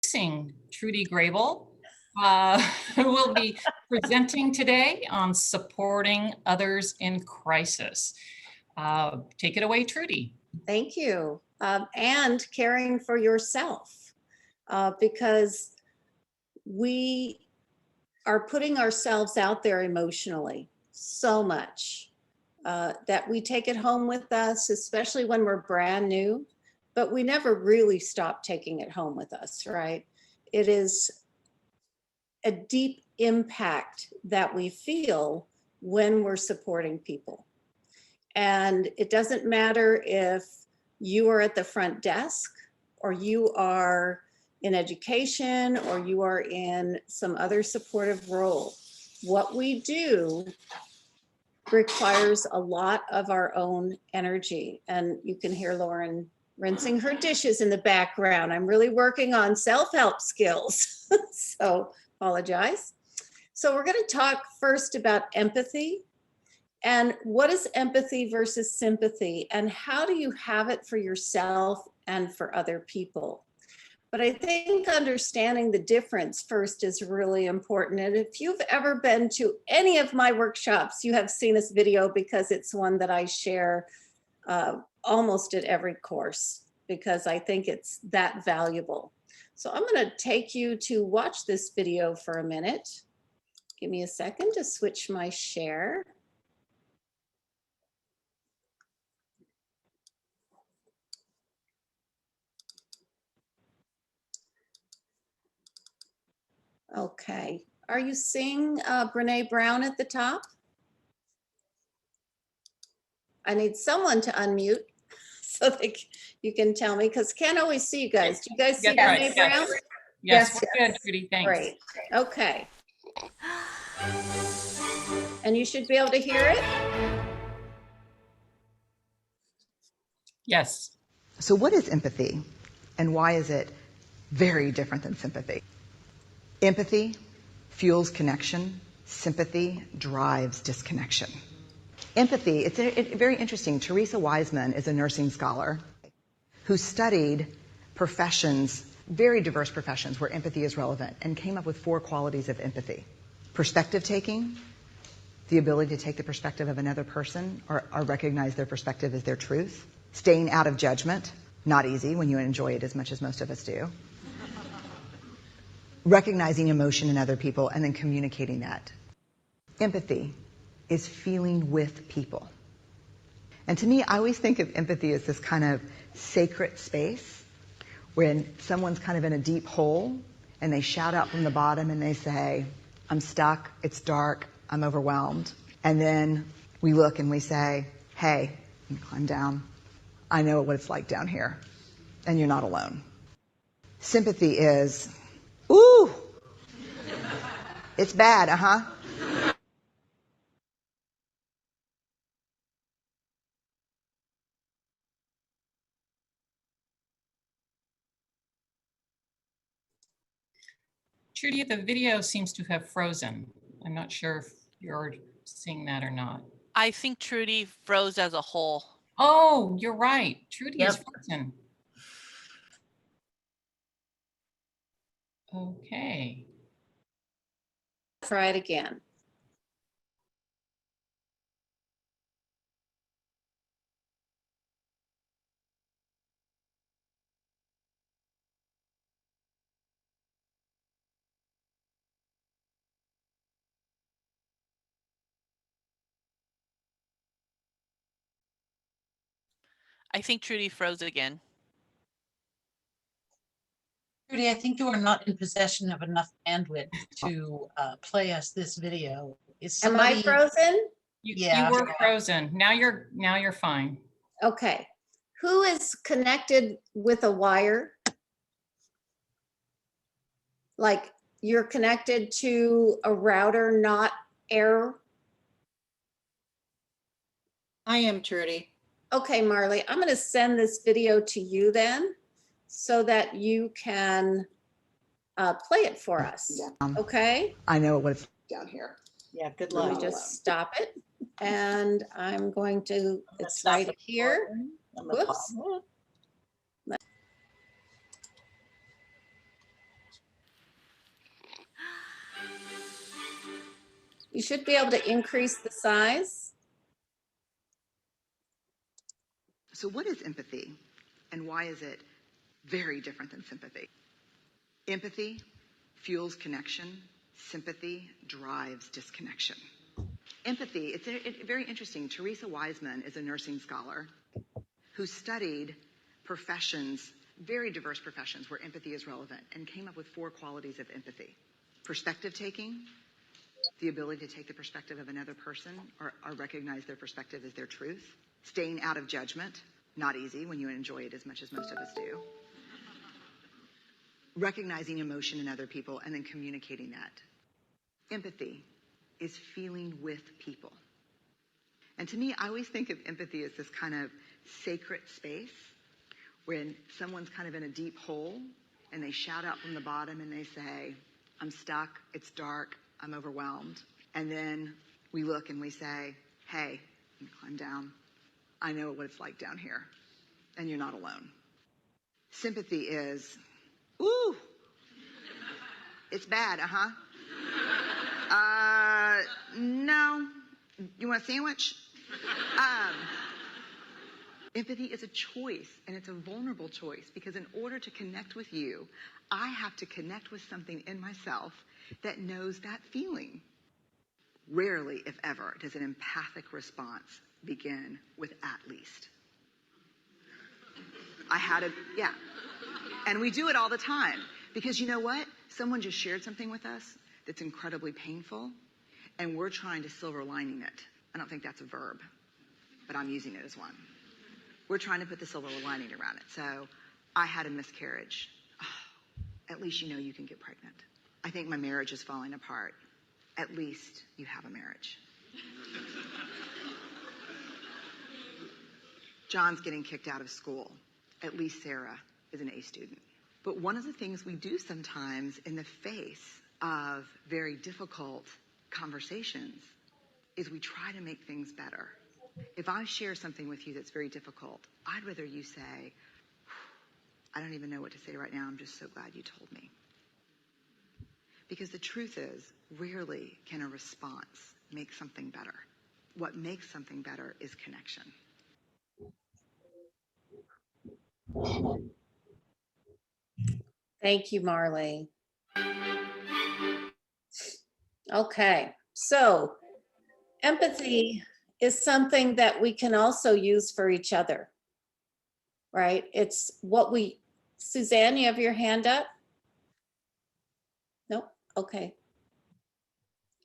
Trudy Grable, who will be presenting today on supporting others in crisis. Take it away, Trudy. Thank you. And caring for yourself, because we are putting ourselves out there emotionally so much that we take it home with us, especially when we're brand new, but we never really stop taking it home with us, right? It is a deep impact that we feel when we're supporting people. And it doesn't matter if you are at the front desk or you are in education or you are in some other supportive role. What we do requires a lot of our own energy. And you can hear Lauren rinsing her dishes in the background. I'm really working on self-help skills, so apologize. So we're going to talk first about empathy. And what is empathy versus sympathy? And how do you have it for yourself and for other people? But I think understanding the difference first is really important. And if you've ever been to any of my workshops, you have seen this video because it's one that I share almost at every course because I think it's that valuable. So I'm going to take you to watch this video for a minute. Give me a second to switch my share. Okay, are you seeing Brene Brown at the top? I need someone to unmute so that you can tell me, because can't always see you guys. Do you guys see Brene Brown? Yes, we're good, Trudy, thanks. Great, okay. And you should be able to hear it? Yes. So what is empathy, and why is it very different than sympathy? Empathy fuels connection. Sympathy drives disconnection. Empathy, it's very interesting. Teresa Wiseman is a nursing scholar who studied professions, very diverse professions where empathy is relevant, and came up with 4 qualities of empathy. Perspective taking, the ability to take the perspective of another person or recognize their perspective as their truth. Staying out of judgment, not easy when you enjoy it as much as most of us do. Recognizing emotion in other people and then communicating that. Empathy is feeling with people. And to me, I always think of empathy as this kind of sacred space when someone's kind of in a deep hole and they shout out from the bottom and they say, I'm stuck, it's dark, I'm overwhelmed. And then we look and we say, hey, you climb down. I know what it's like down here, and you're not alone. Sympathy is, ooh, it's bad, Trudy, the video seems to have frozen. I'm not sure if you're seeing that or not. I think Trudy froze as a whole. Oh, you're right. Trudy is frozen. Okay. Try it again. I think Trudy froze again. Trudy, I think you are not in possession of enough bandwidth to play us this video. Is somebody... Am I frozen? You were frozen. Now you're fine. Okay. Who is connected with a wire? Like you're connected to a router, not air? I am, Trudy. Okay, Marley, I'm going to send this video to you then so that you can play it for us. Okay? I know what it's down here. Yeah, good luck. Let me just stop it. And I'm going to, it's right here. Whoops. You should be able to increase the size. So what is empathy and why is it very different than sympathy? Empathy fuels connection. Sympathy drives disconnection. Empathy, it's very interesting. Teresa Wiseman is a nursing scholar who studied professions, very diverse professions where empathy is relevant, and came up with 4 qualities of empathy. Perspective taking, the ability to take the perspective of another person or recognize their perspective as their truth. Staying out of judgment, not easy when you enjoy it as much as most of us do. Recognizing emotion in other people and then communicating that. Empathy is feeling with people. And to me, I always think of empathy as this kind of sacred space when someone's kind of in a deep hole and they shout out from the bottom and they say, I'm stuck, it's dark, I'm overwhelmed. And then we look and we say, hey, you climb down. I know what it's like down here, and you're not alone. Sympathy is, ooh, it's bad, no, you want a sandwich? Empathy is a choice, and it's a vulnerable choice, because in order to connect with you, I have to connect with something in myself that knows that feeling. Rarely, if ever, does an empathic response begin with at least. Yeah. And we do it all the time, because you know what? Someone just shared something with us that's incredibly painful, and we're trying to silver lining it. I don't think that's a verb, but I'm using it as one. We're trying to put the silver lining around it. So I had a miscarriage. Oh, at least you know you can get pregnant. I think my marriage is falling apart. At least you have a marriage. John's getting kicked out of school. At least Sarah is an A student. But one of the things we do sometimes in the face of very difficult conversations is we try to make things better. If I share something with you that's very difficult, I'd rather you say, I don't even know what to say right now. I'm just so glad you told me. Because the truth is, rarely can a response make something better. What makes something better is connection. Thank you, Marley. Okay, so empathy is something that we can also use for each other, right? It's what we, Suzanne, you have your hand up? Nope, okay.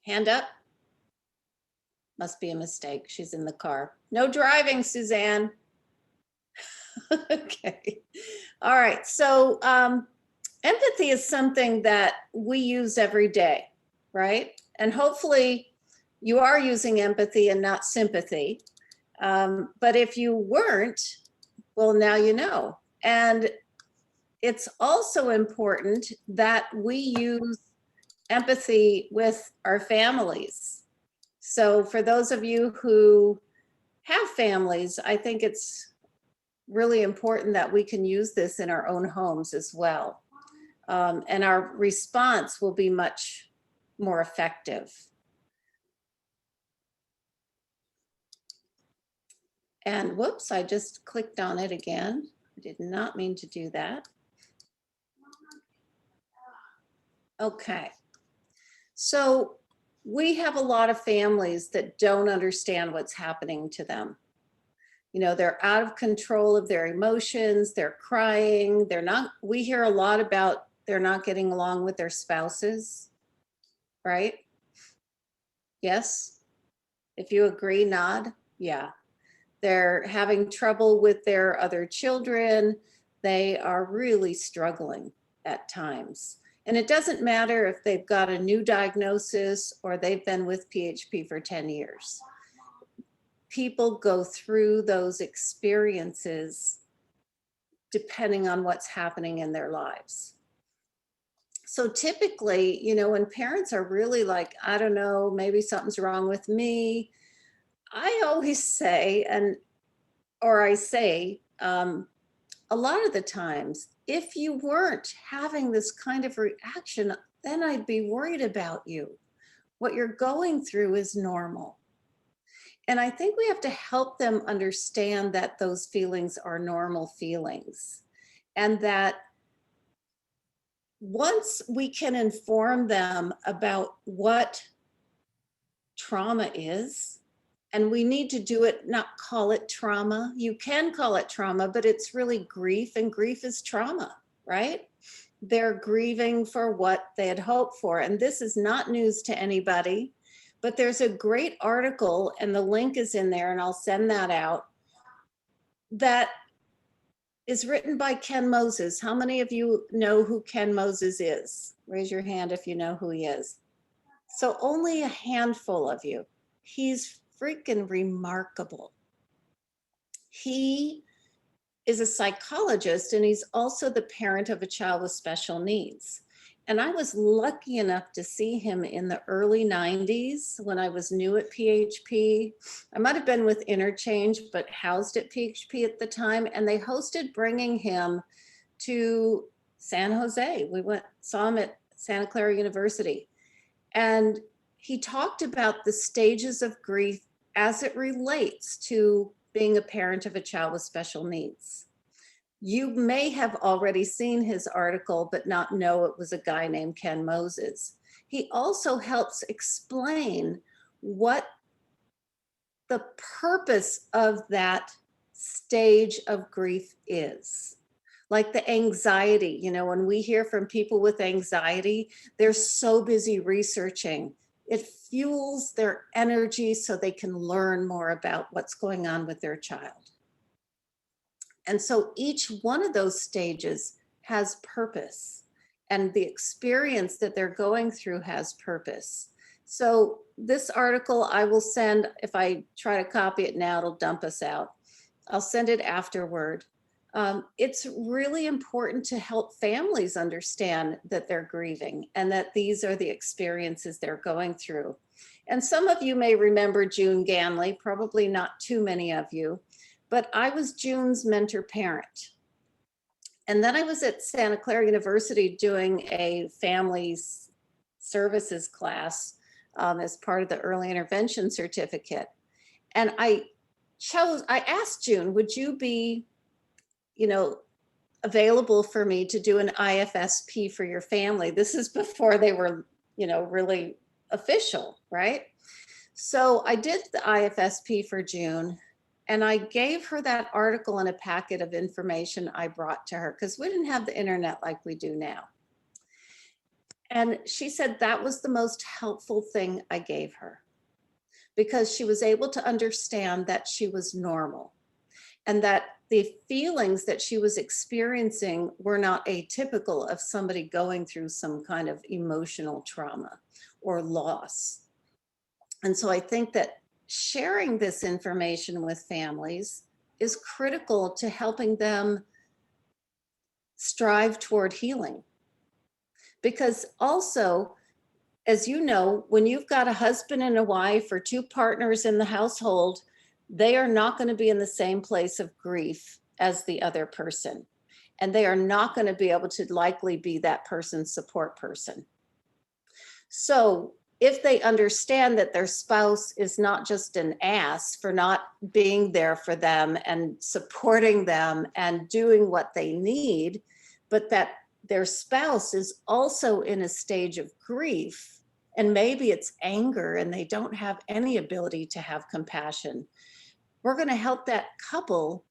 Hand up? Must be a mistake, she's in the car. No driving, Suzanne. Okay, all right, so empathy is something that we use every day, right? And hopefully you are using empathy and not sympathy. But if you weren't, well, now you know. And it's also important that we use empathy with our families. So for those of you who have families, I think it's really important that we can use this in our own homes as well. And our response will be much more effective. And whoops, I just clicked on it again. I did not mean to do that. Okay, so we have a lot of families that don't understand what's happening to them. You know, they're out of control of their emotions, they're crying, we hear a lot about they're not getting along with their spouses, right? Yes? If you agree, nod. Yeah. They're having trouble with their other children. They are really struggling at times. And it doesn't matter if they've got a new diagnosis or they've been with PHP for 10 years. People go through those experiences depending on what's happening in their lives. So typically, you know, when parents are really like, I don't know, maybe something's wrong with me, I always say, a lot of the times, if you weren't having this kind of reaction, then I'd be worried about you. What you're going through is normal. And I think we have to help them understand that those feelings are normal feelings, and that once we can inform them about what trauma is, and we need to do it, not call it trauma. You can call it trauma, but it's really grief, and grief is trauma, right? They're grieving for what they had hoped for. And this is not news to anybody, but there's a great article, and the link is in there, and I'll send that out, that is written by Ken Moses. How many of you know who Ken Moses is? Raise your hand if you know who he is. So only a handful of you. He's freaking remarkable. He is a psychologist, and he's also the parent of a child with special needs. And I was lucky enough to see him in the early 90s when I was new at PHP. I might have been with Interchange, but housed at PHP at the time. And they hosted bringing him to San Jose. We saw him at Santa Clara University. And he talked about the stages of grief as it relates to being a parent of a child with special needs. You may have already seen his article, but not know it was a guy named Ken Moses. He also helps explain what the purpose of that stage of grief is. Like the anxiety, when we hear from people with anxiety, they're so busy researching. It fuels their energy so they can learn more about what's going on with their child. And so each one of those stages has purpose, and the experience that they're going through has purpose. So this article I will send, if I try to copy it now, it'll dump us out. I'll send it afterward. It's really important to help families understand that they're grieving and that these are the experiences they're going through. And some of you may remember June Ganley, probably not too many of you, but I was June's mentor parent. And then I was at Santa Clara University doing a family services class as part of the early intervention certificate. And I asked June, would you be, available for me to do an IFSP for your family? This is before they were, really official, right? So I did the IFSP for June, and I gave her that article and a packet of information I brought to her, because we didn't have the internet like we do now. And she said that was the most helpful thing I gave her, because she was able to understand that she was normal and that the feelings that she was experiencing were not atypical of somebody going through some kind of emotional trauma or loss. And so I think that sharing this information with families is critical to helping them strive toward healing. Because also, as you know, when you've got a husband and a wife or two partners in the household, they are not going to be in the same place of grief as the other person. And they are not going to be able to likely be that person's support person. So if they understand that their spouse is not just an ass for not being there for them and supporting them and doing what they need, but that their spouse is also in a stage of grief, and maybe it's anger and they don't have any ability to have compassion, we're going to help that couple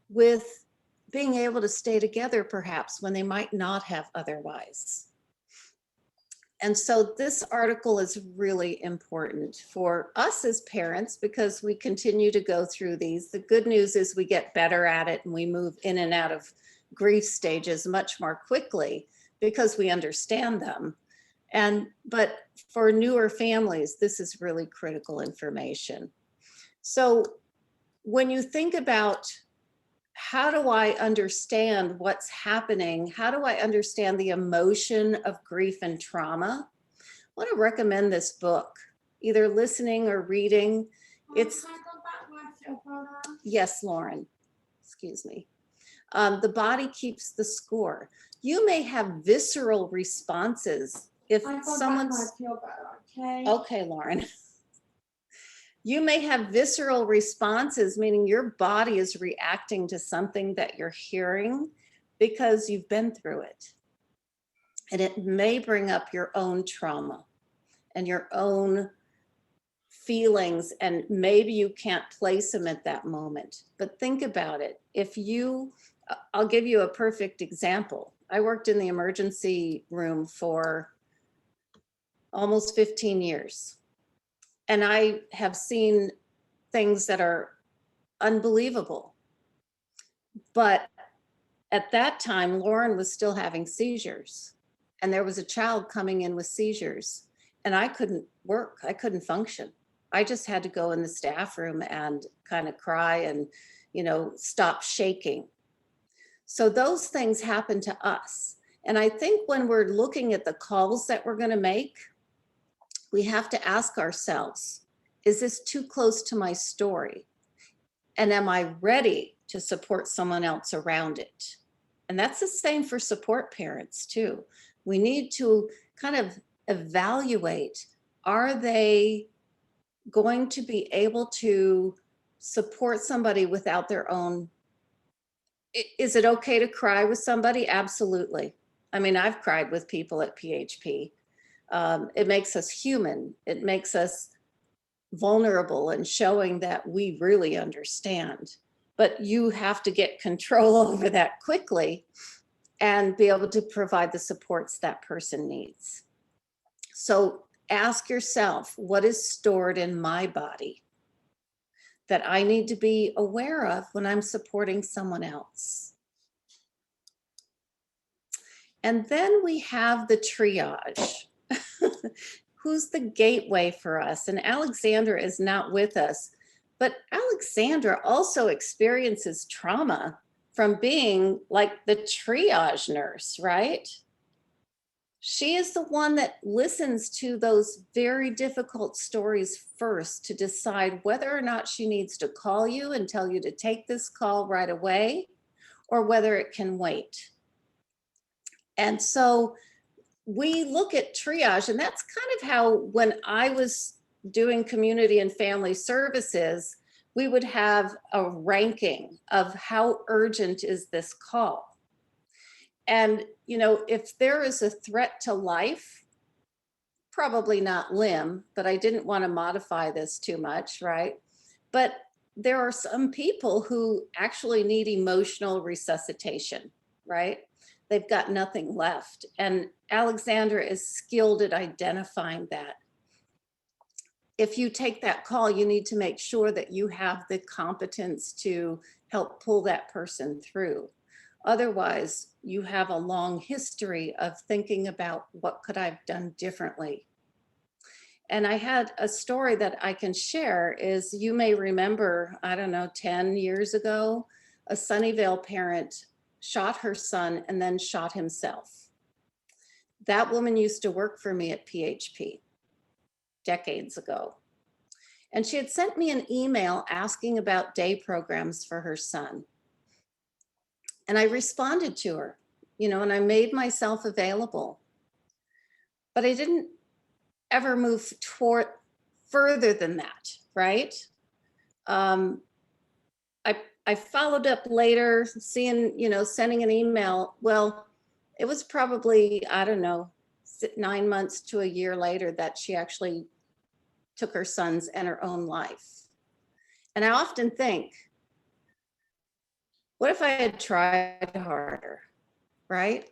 with being able to stay together perhaps when they might not have otherwise. And so this article is really important for us as parents because we continue to go through these. The good news is we get better at it and we move in and out of grief stages much more quickly because we understand them. But for newer families, this is really critical information. So when you think about how do I understand what's happening? How do I understand the emotion of grief and trauma? I want to recommend this book, either listening or reading. It's, yes, Lauren, excuse me. The Body Keeps the Score. You may have visceral responses if I feel someone's, better, okay? okay, Lauren. You may have visceral responses, meaning your body is reacting to something that you're hearing because you've been through it. And it may bring up your own trauma and your own feelings, and maybe you can't place them at that moment. But think about it. I'll give you a perfect example. I worked in the emergency room for almost 15 years. And I have seen things that are unbelievable. But at that time, Lauren was still having seizures. And there was a child coming in with seizures. And I couldn't work. I couldn't function. I just had to go in the staff room and kind of cry and, stop shaking. So those things happen to us. And I think when we're looking at the calls that we're going to make, we have to ask ourselves, is this too close to my story? And am I ready to support someone else around it? And that's the same for support parents too. We need to kind of evaluate, are they going to be able to support somebody without their own? Is it okay to cry with somebody? Absolutely. I mean, I've cried with people at PHP. It makes us human. It makes us vulnerable and showing that we really understand. But you have to get control over that quickly and be able to provide the supports that person needs. So ask yourself, what is stored in my body that I need to be aware of when I'm supporting someone else? And then we have the triage. Who's the gateway for us? And Alexandra is not with us, but Alexandra also experiences trauma from being like the triage nurse, right? She is the one that listens to those very difficult stories first to decide whether or not she needs to call you and tell you to take this call right away, or whether it can wait. And so we look at triage, and that's kind of how, when I was doing community and family services, we would have a ranking of how urgent is this call. And, if there is a threat to life, probably not limb, but I didn't want to modify this too much, right? But there are some people who actually need emotional resuscitation, right? They've got nothing left. And Alexandra is skilled at identifying that. If you take that call, you need to make sure that you have the competence to help pull that person through. Otherwise, you have a long history of thinking about, what could I have done differently? And I had a story that I can share. Is, you may remember, I don't know, 10 years ago, a Sunnyvale parent shot her son and then shot himself. That woman used to work for me at PHP decades ago. And she had sent me an email asking about day programs for her son. And I responded to her, and I made myself available. But I didn't ever move toward further than that, right? I followed up later, seeing, sending an email. Well, it was probably, I don't know, 9 months to a year later that she actually took her son's and her own life. And I often think, what if I had tried harder, right?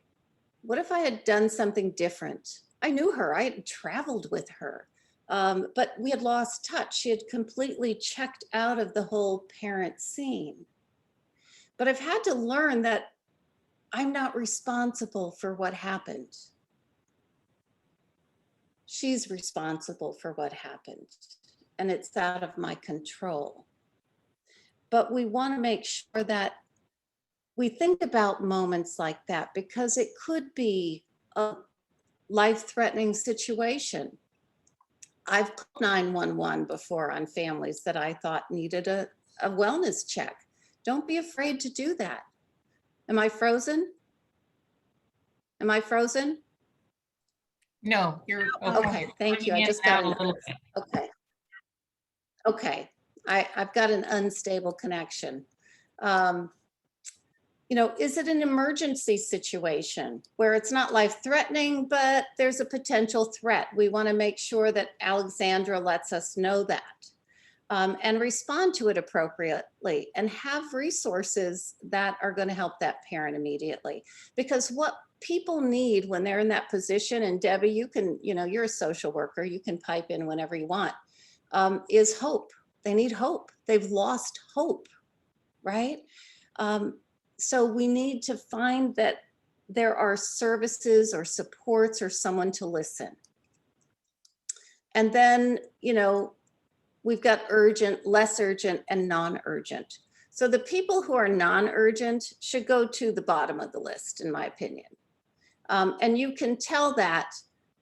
What if I had done something different? I knew her, I had traveled with her, but we had lost touch. She had completely checked out of the whole parent scene. But I've had to learn that I'm not responsible for what happened. She's responsible for what happened, and it's out of my control. But we want to make sure that we think about moments like that, because it could be a life-threatening situation. I've called 911 before on families that I thought needed a wellness check. Don't be afraid to do that. Am I frozen? Am I frozen? No, you're Okay, thank you. I Coming in just and got out a an, little bit. okay. Okay, I've got an unstable connection. Um, is it an emergency situation where it's not life-threatening, but there's a potential threat? We want to make sure that Alexandra lets us know that, and respond to it appropriately and have resources that are going to help that parent immediately. Because what people need when they're in that position, and Debbie, you can, you're a social worker, you can pipe in whenever you want, is hope. They need hope. They've lost hope, right? So we need to find that there are services or supports or someone to listen. And then, we've got urgent, less urgent, and non-urgent. So the people who are non-urgent should go to the bottom of the list, in my opinion. And you can tell that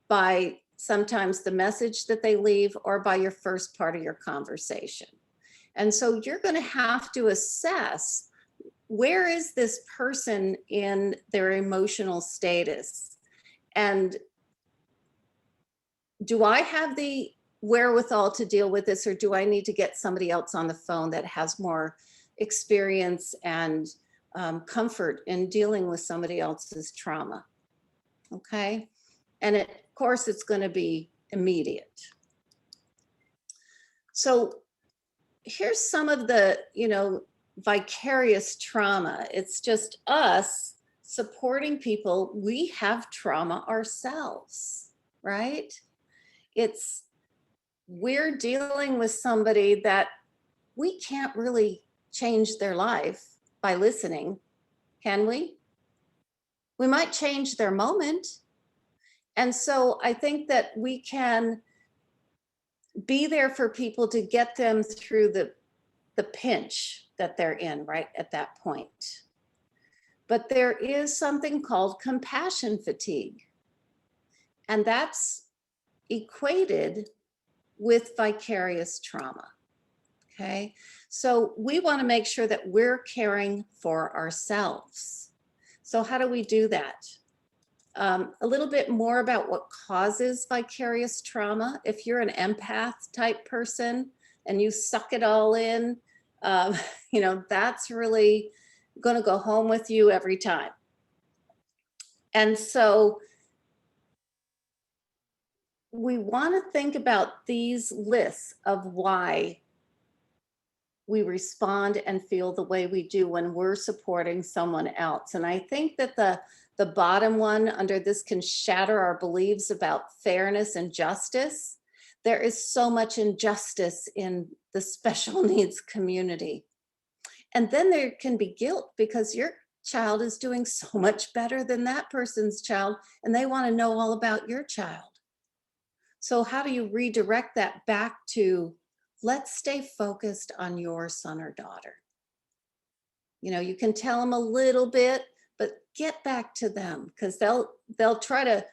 by sometimes the message that they leave or by your first part of your conversation. And so you're going to have to assess, where is this person in their emotional status? And do I have the wherewithal to deal with this, or do I need to get somebody else on the phone that has more experience and comfort in dealing with somebody else's trauma? Okay. And of course, it's going to be immediate. So here's some of the, vicarious trauma. It's just us supporting people. We have trauma ourselves, right? We're dealing with somebody that we can't really change their life by listening, can we? We might change their moment. And so I think that we can be there for people to get them through the pinch that they're in right at that point. But there is something called compassion fatigue. And that's equated with vicarious trauma. Okay. So we want to make sure that we're caring for ourselves. So how do we do that? A little bit more about what causes vicarious trauma. If you're an empath type person and you suck it all in, that's really going to go home with you every time. And so we want to think about these lists of why we respond and feel the way we do when we're supporting someone else. And I think that the bottom one under this can shatter our beliefs about fairness and justice. There is so much injustice in the special needs community. And then there can be guilt because your child is doing so much better than that person's child, and they want to know all about your child. So how do you redirect that back to, let's stay focused on your son or daughter? You can tell them a little bit, but get back to them, because they'll try to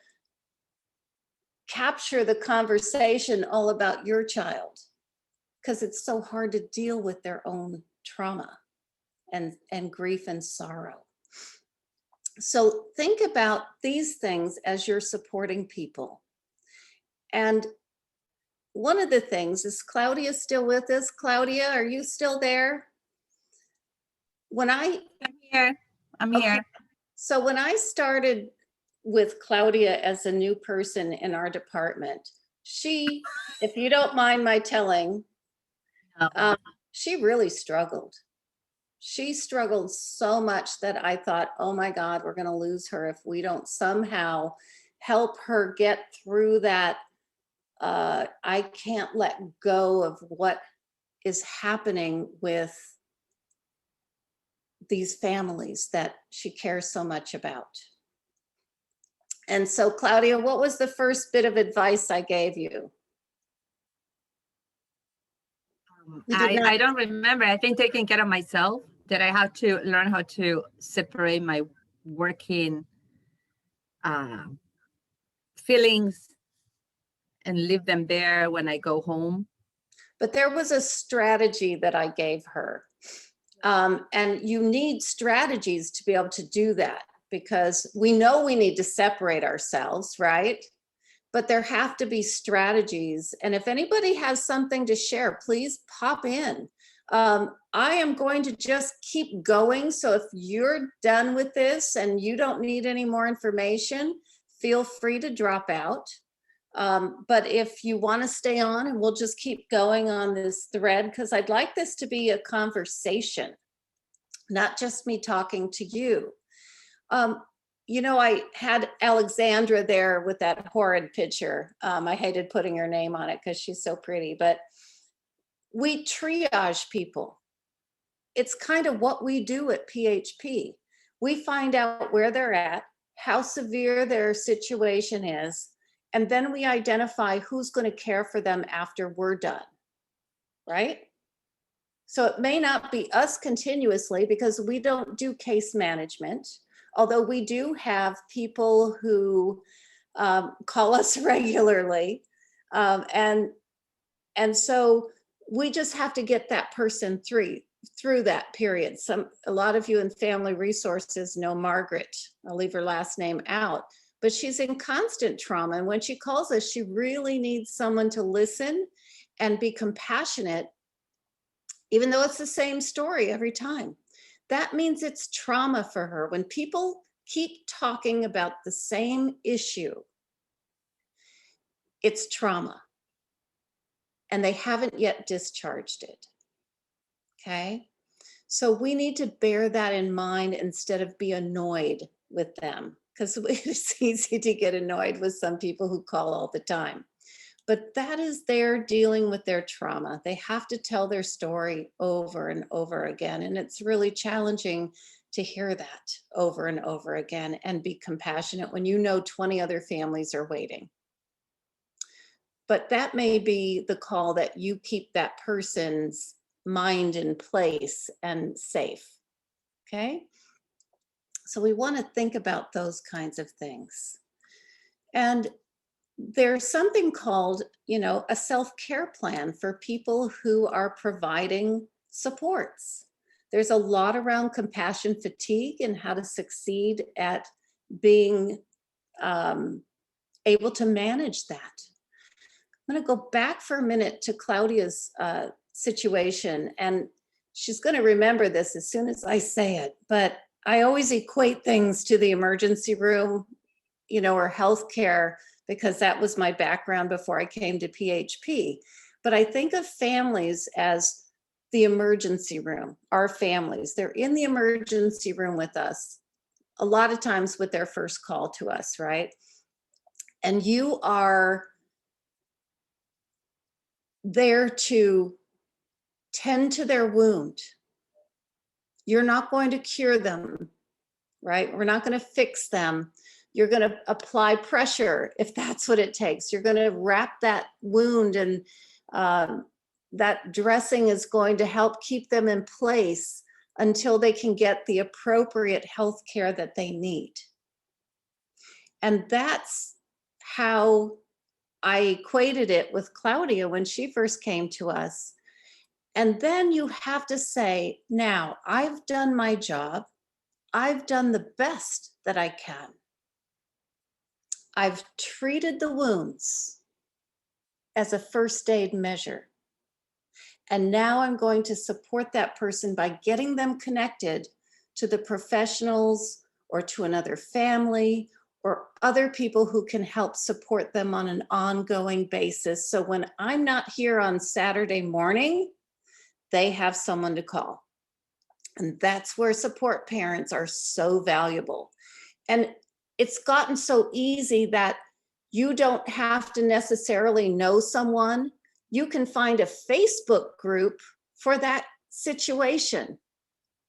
capture the conversation all about your child, because it's so hard to deal with their own trauma and grief and sorrow. So think about these things as you're supporting people. And one of the things is, Claudia still with us? Claudia, are you still there? I'm here. I'm Okay. here. So when I started with Claudia as a new person in our department, she, if you don't mind my telling, she really struggled. She struggled so much that I thought, oh my God, we're going to lose her if we don't somehow help her get through that. I can't let go of what is happening with these families that she cares so much about. And so, Claudia, what was the first bit of advice I gave you? I don't remember. I think taking care of myself, that I have to learn how to separate my working feelings and leave them there when I go home. But there was a strategy that I gave her. And you need strategies to be able to do that, because we know we need to separate ourselves, right? but there have to be strategies. And if anybody has something to share, please pop in. I am going to just keep going. So if you're done with this and you don't need any more information, feel free to drop out. But if you want to stay on, and we'll just keep going on this thread, because I'd like this to be a conversation, not just me talking to you. You know, I had Alexandra there with that horrid picture. I hated putting her name on it because she's so pretty, but we triage people. It's kind of what we do at PHP. We find out where they're at, how severe their situation is, and then we identify who's going to care for them after we're done, right? So it may not be us continuously because we don't do case management, although we do have people who call us regularly. And so we just have to get that person through that period. A lot of you in family resources know Margaret. I'll leave her last name out, but she's in constant trauma. And when she calls us, she really needs someone to listen and be compassionate, even though it's the same story every time. That means it's trauma for her. When people keep talking about the same issue, it's trauma. And they haven't yet discharged it. Okay? So we need to bear that in mind instead of be annoyed with them, because it's easy to get annoyed with some people who call all the time. But that is their dealing with their trauma. They have to tell their story over and over again. And it's really challenging to hear that over and over again and be compassionate when you know 20 other families are waiting. But that may be the call, that you keep that person's mind in place and safe. Okay? So we want to think about those kinds of things. And there's something called, you know, a self-care plan for people who are providing supports. There's a lot around compassion fatigue and how to succeed at being able to manage that. I'm going to go back for a minute to Claudia's situation, and she's going to remember this as soon as I say it, but I always equate things to the emergency room, you know, or healthcare, because that was my background before I came to PHP. But I think of families as the emergency room. Our families, they're in the emergency room with us, a lot of times with their first call to us, right? And you are there to tend to their wound. You're not going to cure them, right? We're not going to fix them. You're going to apply pressure if that's what it takes. You're going to wrap that wound, and that dressing is going to help keep them in place until they can get the appropriate health care that they need. And that's how I equated it with Claudia when she first came to us. And then you have to say, now I've done my job. I've done the best that I can. I've treated the wounds as a first aid measure. And now I'm going to support that person by getting them connected to the professionals or to another family or other people who can help support them on an ongoing basis. So when I'm not here on Saturday morning, they have someone to call. And that's where support parents are so valuable. And it's gotten so easy that you don't have to necessarily know someone. You can find a Facebook group for that situation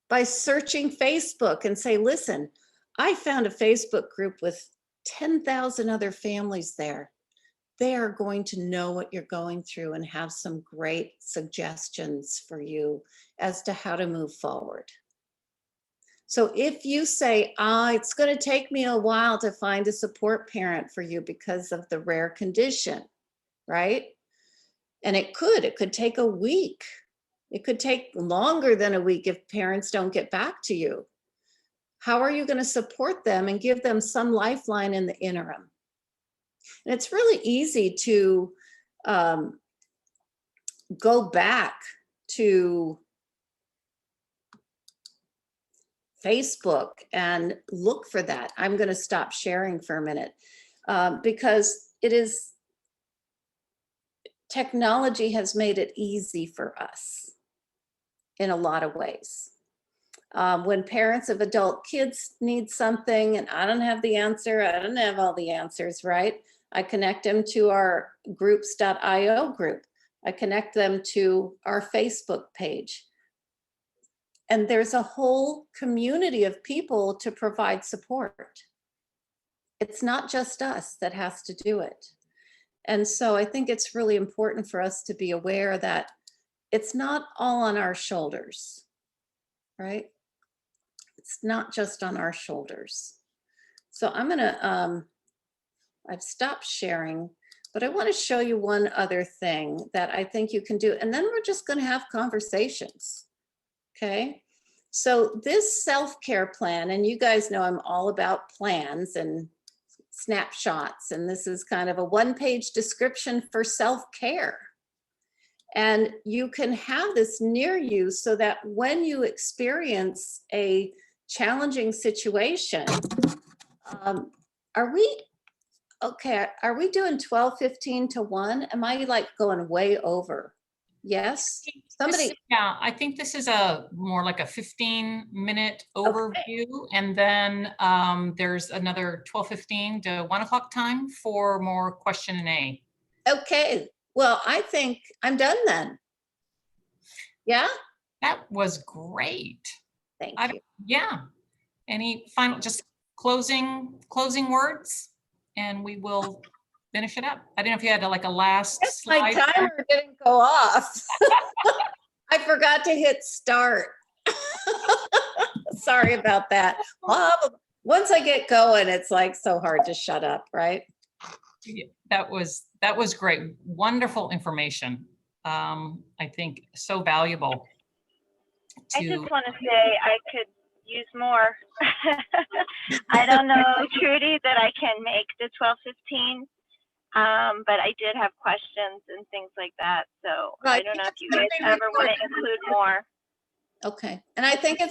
by searching Facebook and say, listen, I found a Facebook group with 10,000 other families there. They are going to know what you're going through and have some great suggestions for you as to how to move forward. So if you say, it's going to take me a while to find a support parent for you because of the rare condition, right? And it could take a week. It could take longer than a week if parents don't get back to you. How are you going to support them and give them some lifeline in the interim? And it's really easy to go back to Facebook and look for that. I'm going to stop sharing for a minute because technology has made it easy for us in a lot of ways. When parents of adult kids need something and I don't have the answer, I don't have all the answers, right? I connect them to our groups.io group. I connect them to our Facebook page. And there's a whole community of people to provide support. It's not just us that has to do it. And so I think it's really important for us to be aware that it's not all on our shoulders, right? It's not just on our shoulders. So I'm gonna, I've stopped sharing, but I want to show you one other thing that I think you can do. And then we're just gonna have conversations, okay? So this self-care plan, and you guys know I'm all about plans and snapshots, and this is kind of a one-page description for self-care. And you can have this near you so that when you experience a challenging situation, are we doing 12:15 to 1? Am I like going way over? Yes, somebody. Yeah, I think this is a more like a 15-minute overview. And then there's another 12:15 to 1 o'clock time for more question and A. Okay, well, I think I'm done then. Yeah, That was great. thank you. Yeah. Any final, just closing words, and we will finish it up. I don't know if you had like a last My slide. timer didn't go off. I forgot to hit start. Sorry about that. Once I get going, it's like so hard to shut up, right? Yeah, that was great. Wonderful information. I think so valuable. I just want to say I could use more. I don't know, Trudy, that I can make the 12:15, but I did have questions and things like that. So I don't know if you guys ever want to include more. Okay, and I think it's